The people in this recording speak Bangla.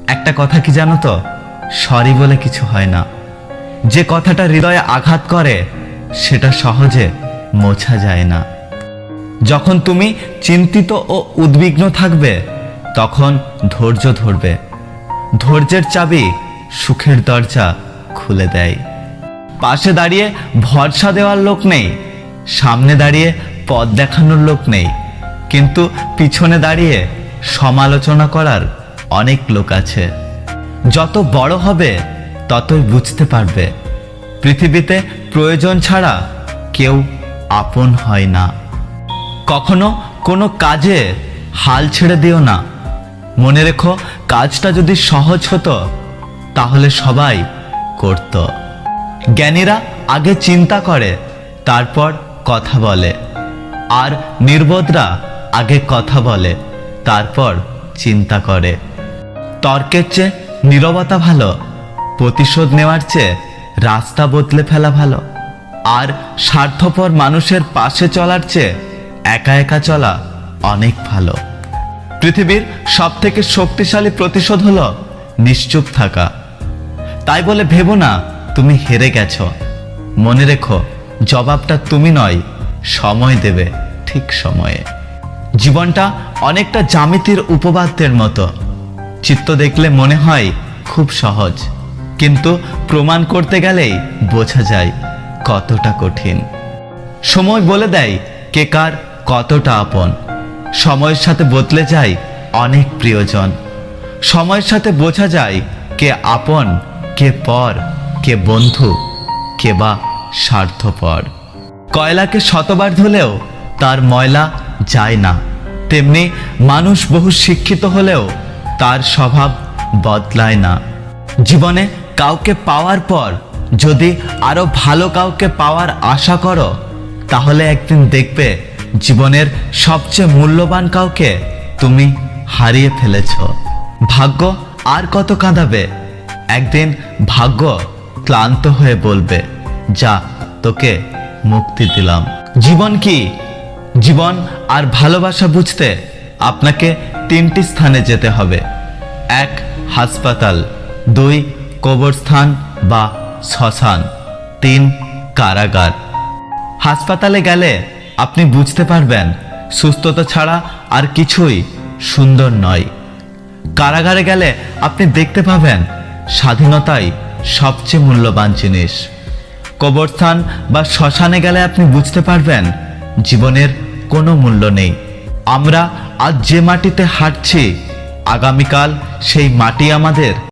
একটা কথা কি জানো তো, সরি বলে কিছু হয় না। যে কথাটা হৃদয়ে আঘাত করে সেটা সহজে মোছা যায় না। যখন তুমি চিন্তিত ও উদ্বিগ্ন থাকবে তখন ধৈর্য ধরবে। ধৈর্যের চাবি সুখের দরজা খুলে দেয়। পাশে দাঁড়িয়ে ভরসা দেওয়ার লোক নেই, সামনে দাঁড়িয়ে পথ দেখানোর লোক নেই, কিন্তু পিছনে দাঁড়িয়ে সমালোচনা করার অনেক লোক আছে। যত বড় হবে ততই বুঝতে পারবে পৃথিবীতে প্রয়োজন ছাড়া কেউ আপন হয় না। কখনো কোনো কাজে হাল ছেড়ে দিও না। মনে রেখো, কাজটা যদি সহজ হতো তাহলে সবাই করত। জ্ঞানীরা আগে চিন্তা করে তারপর কথা বলে, আর নির্বোধরা আগে কথা বলে তারপর চিন্তা করে। তর্কের চেয়ে নীরবতা ভালো, প্রতিশোধ নেওয়ার চেয়ে রাস্তা বদলে ফেলা ভালো, আর স্বার্থপর মানুষের পাশে চলার চেয়ে একা একা চলা অনেক ভালো। পৃথিবীর সবথেকে শক্তিশালী প্রতিশোধ হলো নিশ্চুপ থাকা। তাই বলে ভেবো না তুমি হেরে গেছো। মনে রেখো, জবাবটা তুমি নয়, সময় দেবে ঠিক সময়ে। জীবনটা অনেকটা জ্যামিতির উপপাদ্যের মতো। চিত্র দেখলে মনে হয় খুব সহজ, কিন্তু প্রমাণ করতে গেলেই বোঝা যায় কতটা কঠিন। সময় বলে দেয় কে কার কতটা আপন। সময়ের সাথে বদলে যায় অনেক প্রিয়জন। সময়ের সাথে বোঝা যায় কে আপন, কে পর, কে বন্ধু, কে বা স্বার্থপর। কয়লাকে শতবার ধুলেও তার ময়লা যায় না, তেমনি মানুষ বহু শিক্ষিত হলেও তার স্বভাব বদলায় না। জীবনে কাউকে পাওয়ার পর যদি আরো ভালো কাউকে পাওয়ার আশা করো, তাহলে একদিন দেখবে জীবনের সবচেয়ে মূল্যবান কাউকে তুমি হারিয়ে ফেলেছ। ভাগ্য আর কত কাঁদাবে? একদিন ভাগ্য ক্লান্ত হয়ে বলবে, যা, তোকে মুক্তি দিলাম। জীবন কি? জীবন আর ভালোবাসা বুঝতে আপনাকে 3টি স্থানে যেতে হবে। 1, হাসপাতাল। 2, কবরস্থান বা শ্মশান। 3, কারাগার। হাসপাতালে গেলে আপনি বুঝতে পারবেন সুস্থতা ছাড়া আর কিছুই সুন্দর নয়। কারাগারে গেলে আপনি দেখতে পাবেন স্বাধীনতাই সবচেয়ে মূল্যবান জিনিস। কবরস্থান বা শ্মশানে গেলে আপনি বুঝতে পারবেন জীবনের কোনো মূল্য নেই। আমরা আজ যে মাটিতে হাঁটছি, আগামীকাল সেই মাটি আমাদের